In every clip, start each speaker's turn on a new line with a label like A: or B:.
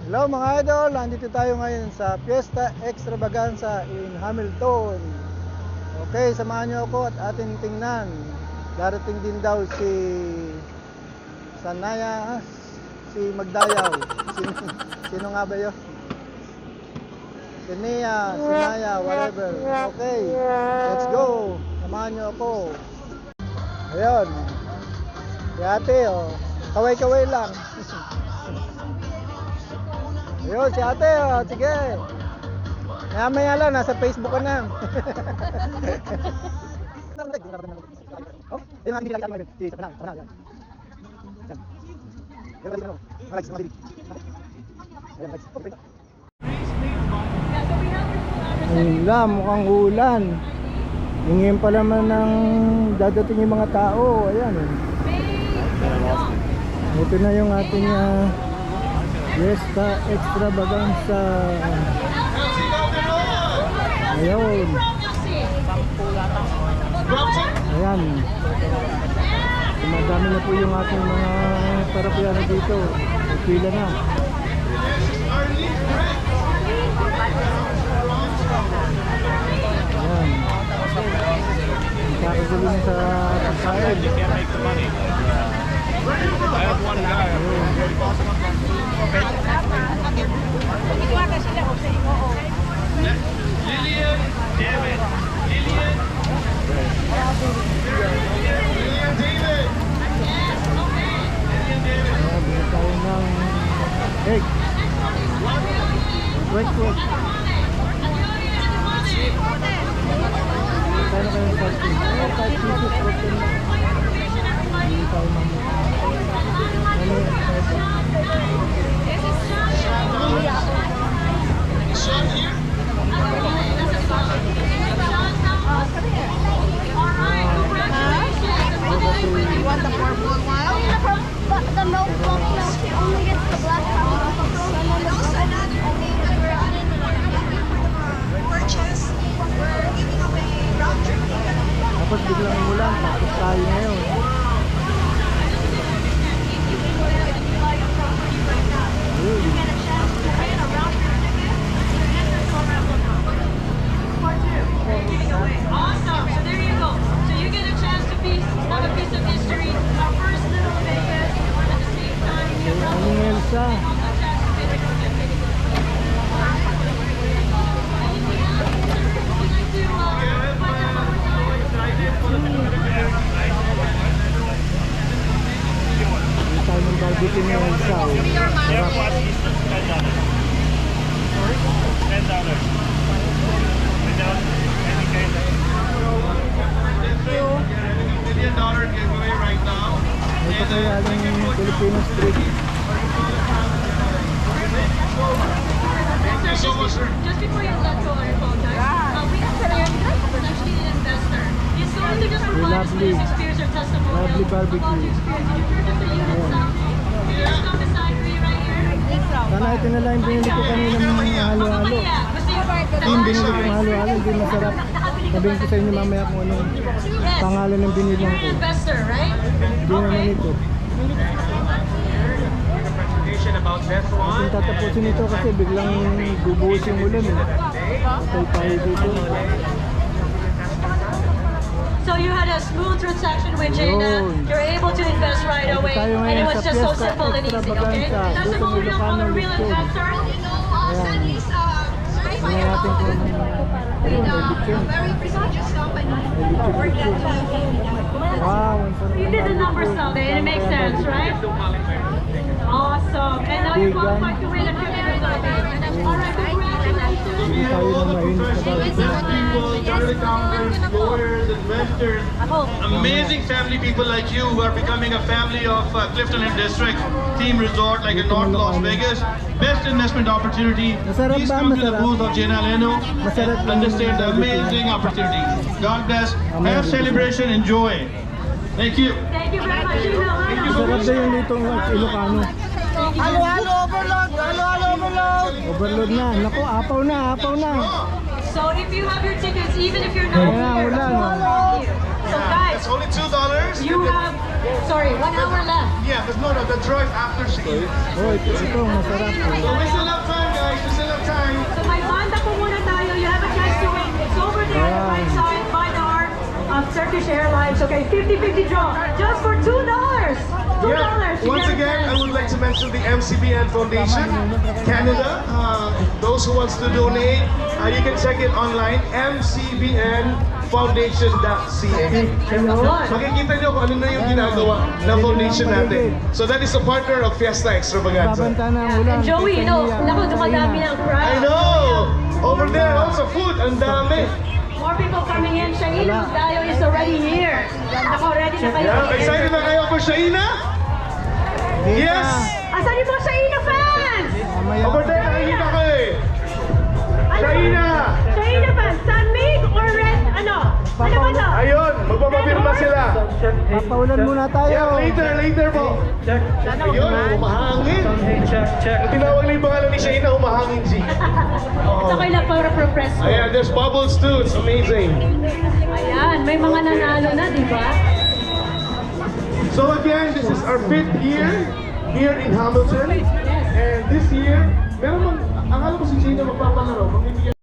A: Hello mga idol, nandito tayo ngayon sa Fiesta Extravaganza in Hamilton. Okay, samahan nyo ako at ating tingnan. Darating din daw si Sanaya, si Magdayaw. Sino nga ba yun? Si Nia, si Naya, whatever. Okay, let's go. Samahan nyo ako. Ayun. Si ate, oh. Kaway-kaway lang. Ayun, si ate, oh. Sige. Maya-maya lang, nasa Facebook ka na. Ayun lang, mukhang ulan. Hingin pa naman ng dadating yung mga tao. Ayan. Ito na yung ating Fiesta Extravaganza. Ayun. Ayan. Dumadami na po yung ating mga parapiyano dito. Pila na. Ayan. Kakagulo na sa pagkain.
B: I have one guy. Lillian, David. Lillian. Lillian David.
A: Bili tayo ng egg. Wait. Kaya na kayo 5 pieces. 5 pieces. Bili tayo ng
B: Sean here.
C: You want the purple one? But the notebook, she only gets the black one. Purchase. We're giving away round trip ticket.
A: Tapos biglang umulan. Tapos tayo ngayon.
D: Awesome. So there you go. So you get a chance to have a piece of history. Our first little Vegas. At the same time, you have
A: Ano nga Elsa?
D: a chance to visit.
A: Bili tayo ng barbecue ni Elsa.
B: Yeah, what? $10. Without any kind of $1 million giveaway right now.
A: Ito po yung ating Filipino street.
B: Thank you so much, sir.
D: Just before you let go on your phone, guys, we have actually an investor. He's going to just provide us with his experience or testimonial
A: Lovely
D: about the
A: barbecue.
D: experience. If you purchase the unit now, just come beside me right here.
A: Sana ito na lang yung binili ko kanina ng halo-halo. Yung binili ko ng halo-halo, hindi masarap. Sabihin ko sa inyo mamaya kung anong pangalan ng binili
D: You're
A: ko.
D: an investor, right?
A: Hindi naman ito.
B: About this one.
A: Kung tatapusin ito kasi biglang bubuhos yung ulan eh. Stay tayo dito.
D: So you had a smooth transaction with Jana.
A: Yun.
D: You're able to invest right away,
A: tayo
D: and it
A: ngayon
D: was
A: sa
D: just so
A: Fiesta
D: simple and easy. Okay,
A: Extravaganza.
D: testimonial from a real
A: Ilocano
D: investor.
C: Sandy's certified
A: Tingnan natin kung
C: with
A: may bitchin.
C: very prestigious company. Work that
A: Wow,
D: You did the numbers someday, and it makes sense, right? Awesome. And now you're qualified to win a trip to the Philippines. All right, congratulations.
A: Hindi tayo ng mainit na barbecue.
B: People, chartered accountants, lawyers, investors, amazing family people like you who are becoming a family of Clifton Hill District Team Resort like in North Las Vegas. Best investment opportunity.
A: Masarap
B: Please
A: ba?
B: come to the
A: Masarap?
B: booth of Jana Leno
A: Masarap
B: and
A: yung
B: understand the
A: barbecue.
B: amazing opportunity. God bless. Have
A: Amazing.
B: celebration. Enjoy. Thank you.
D: Thank you very much. Gina.
A: Masarap na yung dito ng Ilocano.
C: Halo-halo overload! Halo-halo overload!
A: Overload na. Naku, apaw na, apaw na.
D: So if you have your tickets, even if you're
A: Kaya
D: not
A: nga,
D: here,
A: ulan. magkano?
D: So guys,
B: It's only $2.
D: you have, sorry, 1 hour left.
B: Yeah, but no, the draw is after Shein.
A: Oh, ito masarap.
B: So we still have time, guys. We still have time.
D: So may banda po muna tayo. You have a chance to win. It's over there on the right side by the heart of Turkish Airlines. Okay, 50-50 draw. Just for $2. $2.
B: Yeah.
D: You
B: Once
D: get a
B: again, I
D: chance.
B: would like to mention the MCBN Foundation, Canada. Those who wants to donate, you can check it online, mcbnfoundation.ca. Makikita nyo kung ano na yung ginagawa ng foundation natin. So that is a partner of Fiesta Extravaganza.
A: Babanta na ang ulan.
D: And Joey, naku, dumadami ng crowd.
B: I know! Over there, also food, ang dami.
D: More people coming in. Shaina Dayo is already here. Naku, ready na kayo.
B: Yeah, excited na kayo for Shaina? Yes!
D: Asan yung mga Shaina fans?
A: Mamaya.
B: Over there, nakikita ko eh.
D: Ano?
B: Shaina!
D: Shaina fans, Sunmade or Red? Ano? Ano ba to?
B: Ayun, magpapapirma sila.
A: Papaulan muna tayo.
B: Yeah, later po. Ayun, humahangin. Ang tinawag na yung pangalan ni Shaina, humahangin G.
D: Ito kayo lang para press ko.
B: Ayan, there's bubbles too. It's amazing.
D: Ayan, may mga nanalo na, di ba?
B: So again, this is our 5th year here in Hamilton. And this year, meron mang, akala ko si Shaina magpapalaro. Magbibigyan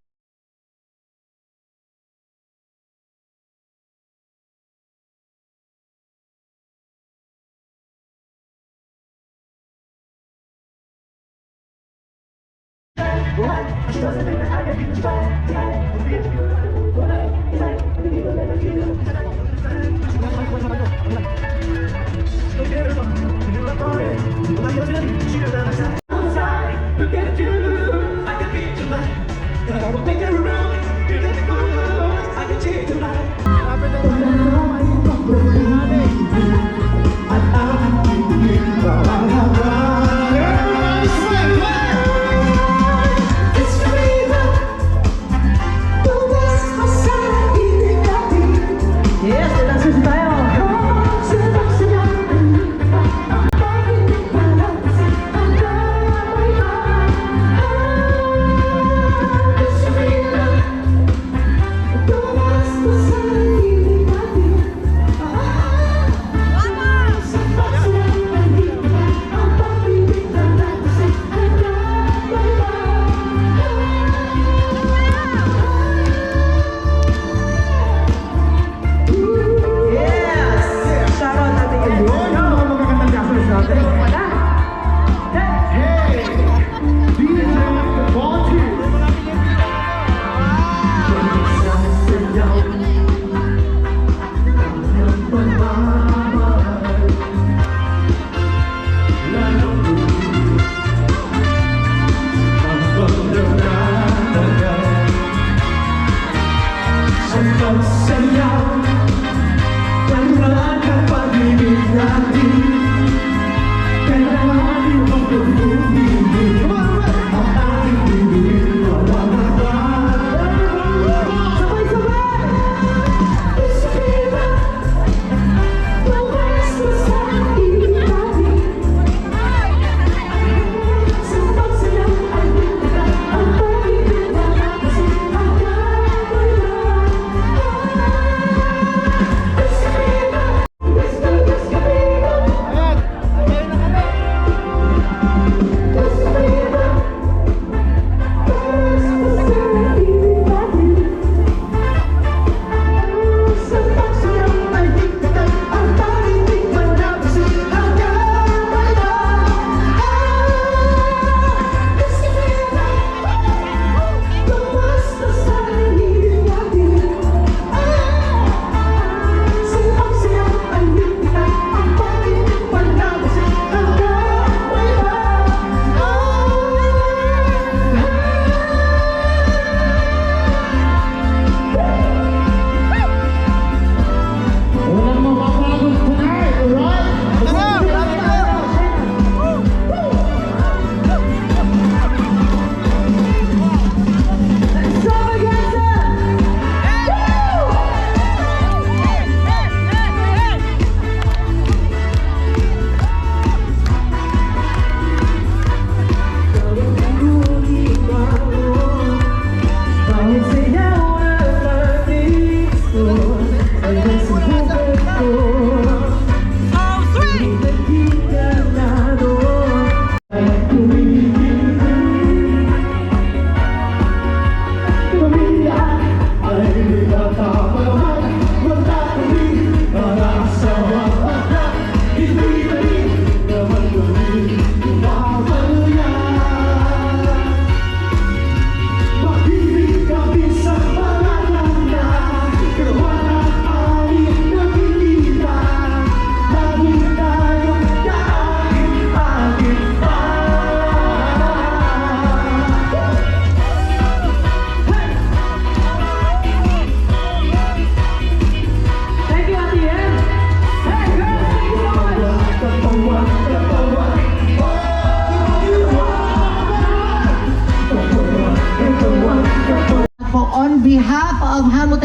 D: Yes, that's his style.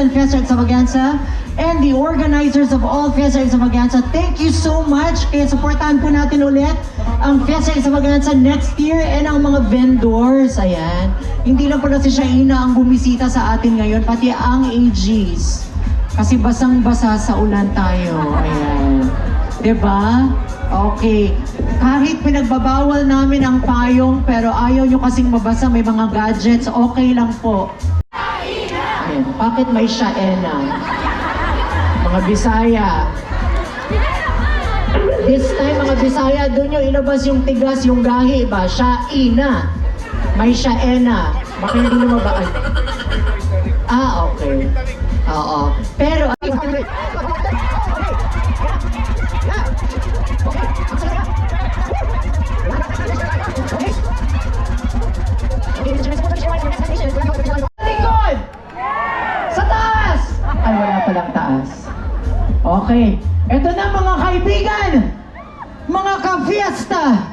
E: Cavite Fiesta Extravaganza and the organizers of all Fiesta Extravaganza. Thank you so much. Kaya supportahan po natin ulit ang Fiesta Extravaganza next year and ang mga vendors. Ayan. Hindi lang pala si Shaina ang bumisita sa atin ngayon, pati ang AGs. Kasi basang-basa sa ulan tayo. Ayan. Diba? Okay. Kahit pinagbabawal namin ang payong, pero ayaw nyo kasing mabasa, may mga gadgets, okay lang po. Ayan. Bakit may Shaena? Mga Bisaya. This time, mga Bisaya, doon nyo ilabas yung tigas, yung gahi ba? Shaina. May Shaena. Baka hindi lumabaan. Ah, okay. Oo. Pero, likod! Sa taas! Ay, wala palang taas. Okay. Ito na mga kaibigan! Mga ka-fiesta!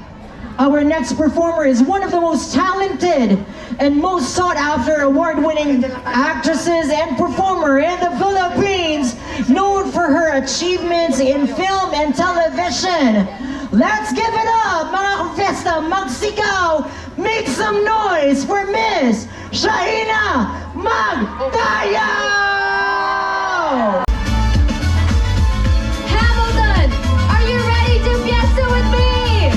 E: Our next performer is one of the most talented and most sought-after award-winning actresses and performer in the Philippines, known for her achievements in film and television. Let's give it up, mga ka-fiesta! Magsigaw! Make some noise for Miss Shaina Magdayaw!
C: Hamilton, are you ready to fiesta with me?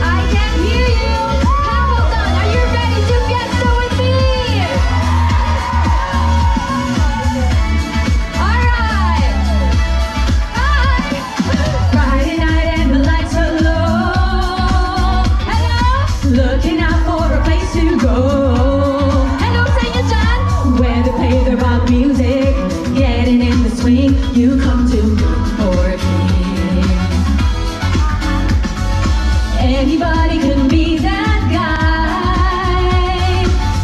C: I can't hear you. Hamilton, are you ready to fiesta with me? All right. Friday night and the lights are low. Hello? Looking out for a place to go. Hello, Senior John. Where they play the rock music, getting in the swing, you come to look for me. Anybody can be that guy.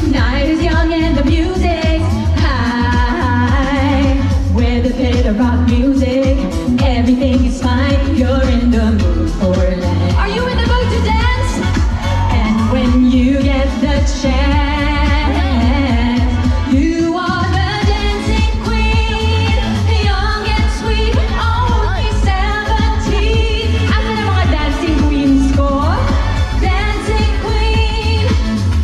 C: Night is young and the music's high. Where they play the rock music, everything is fine. You're in the mood for life. Are you in the mood to dance? And when you get the chance, you are the dancing queen, young and sweet, only 17. Asa na mga dancing queens ko? Dancing queen,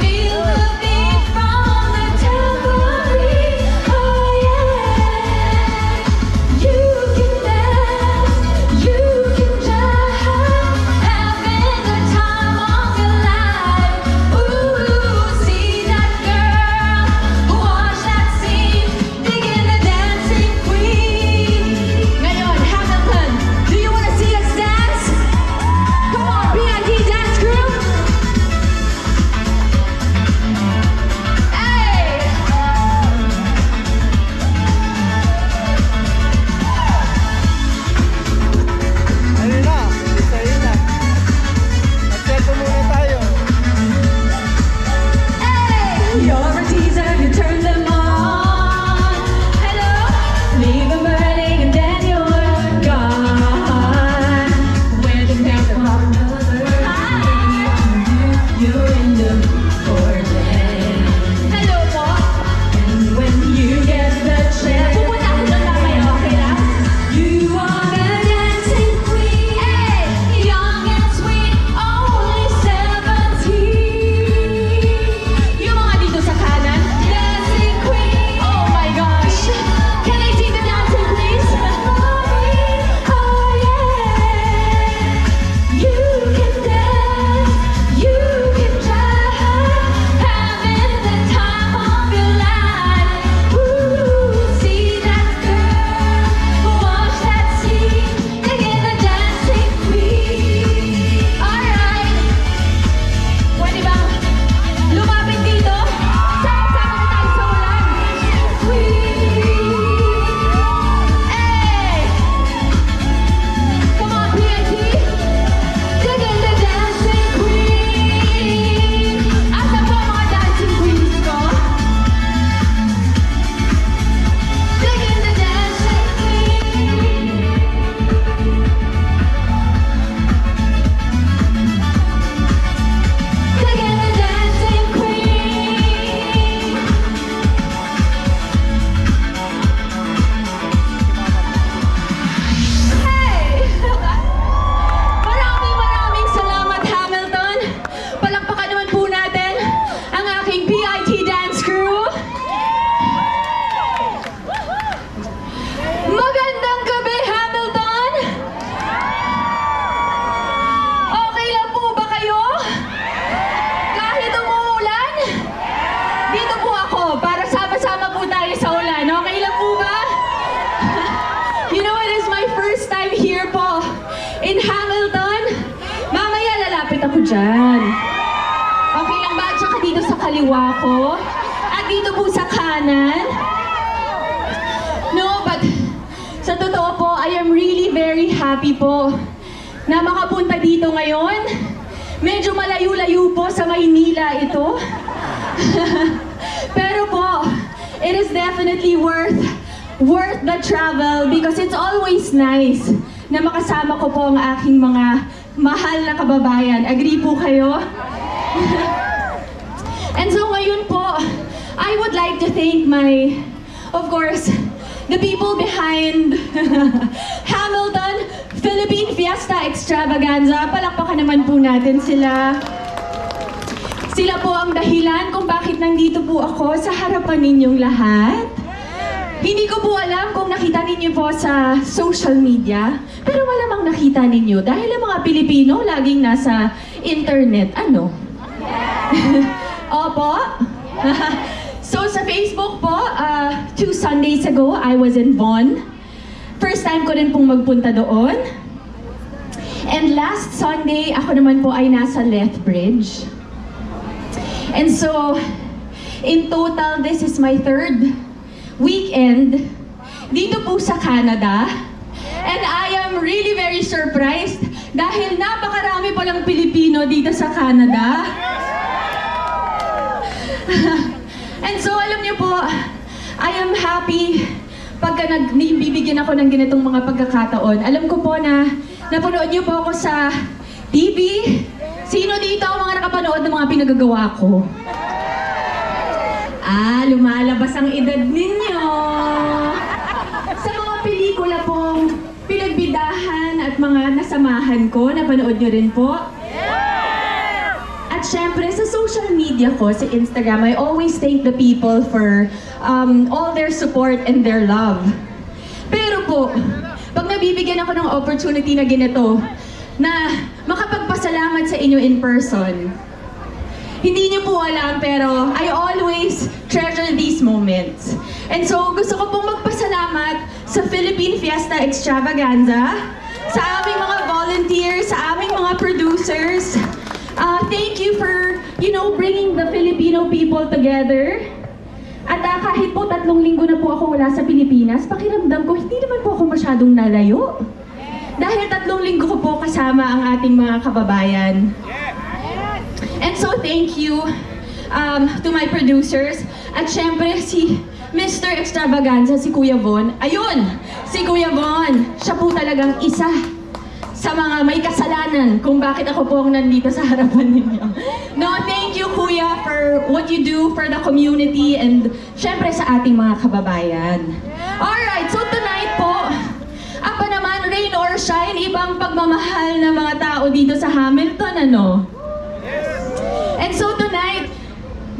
C: feel the beat from the tambourine. Oh yeah, you can dance, you can jive, having the time of your life. Ooh, see that girl, watch that scene, digging the dancing queen. Ngayon, Hamilton, do you want to see us dance? Come on, PID dance crew. Hey!
A: Ayun na, Shaina. Mag-tempo muna tayo.
C: Hey! You're a teaser, you turn them on. Hello? Leave them burning and then you're gone. Where the next another you're in the mood for them. Hello po? And when you get the chance, pupunta ako doon mamaya, okay lang? You are the dancing queen, hey, young and sweet, only 17. Yung mga dito sa dyan. Okay lang ba? Tsaka dito sa kaliwa ko. At dito po sa kanan. No, but sa totoo po, I am really very happy po na makapunta dito ngayon. Medyo malayo-layo po sa Maynila ito. Pero po, it is definitely worth the travel because it's always nice na makasama ko po ang aking mga mahal na kababayan. Agree po kayo? And so ngayon po, I would like to thank of course, the people behind Hamilton Philippine Fiesta Extravaganza. Palakpakan naman po natin sila. Sila po ang dahilan kung bakit nandito po ako sa harapan ninyong lahat. Hindi ko po alam kung nakita ninyo po sa social media, pero malamang nakita ninyo dahil ang mga Pilipino laging nasa internet. Ano? Opo. So sa Facebook po, 2 Sundays ago, I was in Vaughan. First time ko rin pong magpunta doon. And last Sunday, ako naman po ay nasa Lethbridge. And so, in total, this is my 3rd weekend dito po sa Canada. And I am really very surprised dahil napakarami palang Pilipino dito sa Canada. And so, alam niyo po, I am happy pagka bibigyan ako ng ganitong mga pagkakataon. Alam ko po na napanood niyo po ako sa TV. Sino dito ang mga nakapanood ng mga pinagagawa ko? Lumalabas ang edad ninyo. Sa mga pelikula pong pinagbidahan at mga nasamahan ko, napanood niyo rin po? At syempre, sa social media ko, sa Instagram, I always thank the people for all their support and their love. Pero po, pag nabibigyan ako ng opportunity na ganito, na makapagpasalamat sa inyo in person, hindi niyo po alam, pero I always treasure these moments. And so, gusto ko pong magpasalamat sa Philippine Fiesta Extravaganza, sa aming mga volunteers, sa aming mga producers. Thank you for, bringing the Filipino people together. At kahit po 3 linggo na po ako wala sa Pilipinas, pakiramdam ko, hindi naman po ako masyadong nalayo. Dahil 3 linggo ko po kasama ang ating mga kababayan. And so, thank you to my producers. At syempre, si Mr. Extravaganza, si Kuya Von. Ayun! Si Kuya Von, siya po talagang isa sa mga may kasalanan kung bakit ako po ang nandito sa harapan ninyo. No, thank you, Kuya, for what you do for the community and syempre sa ating mga kababayan. Alright, so tonight po, apa naman, rain or shine, ibang pagmamahal ng mga tao dito sa Hamilton, ano? And so tonight,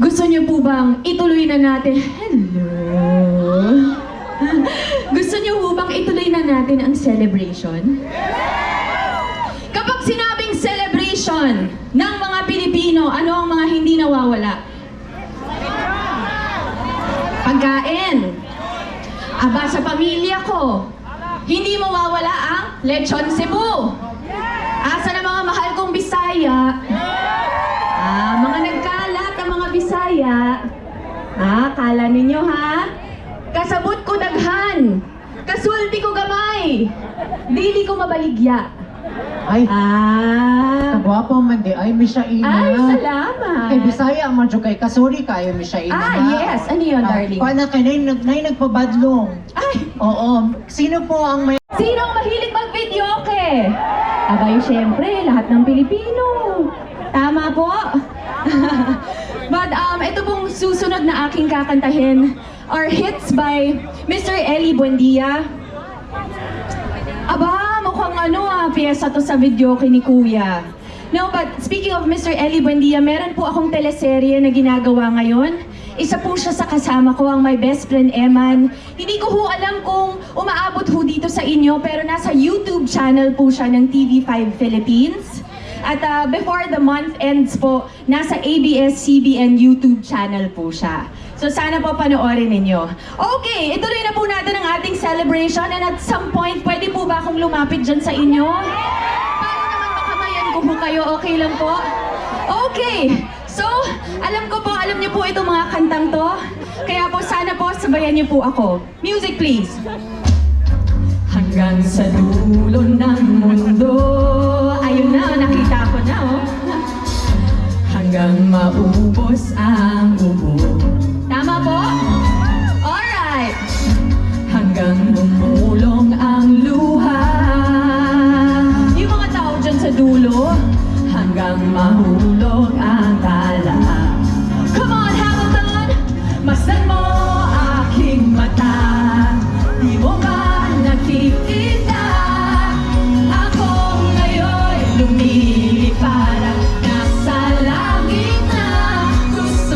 C: gusto niyo po bang ituloy na natin? Hello? Gusto niyo po bang ituloy na natin ang celebration? Kapag sinabing celebration ng mga Pilipino, ano ang mga hindi nawawala? Pagkain. Aba, sa pamilya ko, hindi mawawala ang lechon Cebu. Asa na mga mahal kong Bisaya? Mga nagkalat ang mga Bisaya. Kala ninyo ha? Kasabot ko daghan. Kasulti ko gamay. Dili ko mabaligya.
E: Ay, kagwapo man di. Ay, Mishaina.
C: Ay, salamat.
E: Kay Bisaya, madyo kay Kasuri kayo, Mishaina.
C: Yes. Ano yun, darling?
E: Paano kayo na nagpabadlong?
C: Ay,
E: Oo. Sino po ang may...
C: sino ang mahilig mag-videoke? Abay, syempre, lahat ng Pilipino. Tama po. But ito pong susunod na aking kakantahin are hits by Mr. Eli Buendia. Aba, mukhang piyesa to sa videoke ni Kuya. No, but speaking of Mr. Eli Buendia, meron po akong teleserye na ginagawa ngayon. Isa po siya sa kasama ko, ang My Best Friend Eman. Hindi ko ho alam kung umaabot ho dito sa inyo, pero nasa YouTube channel po siya ng TV5 Philippines. At before the month ends po, nasa ABS-CBN YouTube channel po siya. So sana po panoorin ninyo. Okay, ituloy na po natin ang ating celebration and at some point, pwede po ba akong lumapit dyan sa inyo? Para naman makamayan ko po kayo, okay lang po? Okay, so alam niyo po itong mga kantang to. Kaya po sana po sabayan niyo po ako. Music please. Hanggang sa dulo ng mundo. Ayun na, nakita ko na oh. Hanggang maubos ang ubo. Tama po? Alright. Hanggang bumulong ang luha. Yung mga tao dyan sa dulo. Hanggang mahulog ang tala. Come on, Hamilton! Masdan mo aking mata. Di mo ba nakikita? Ako ngayon lumilipad. Nasa langit na gusto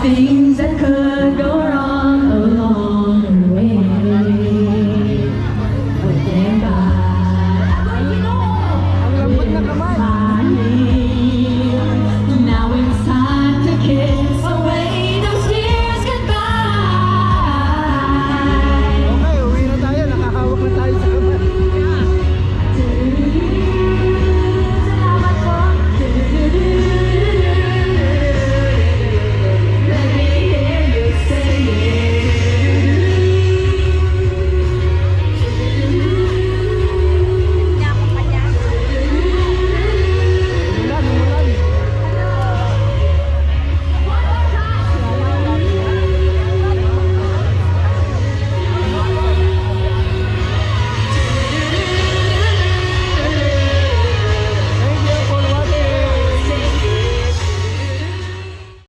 C: shopping.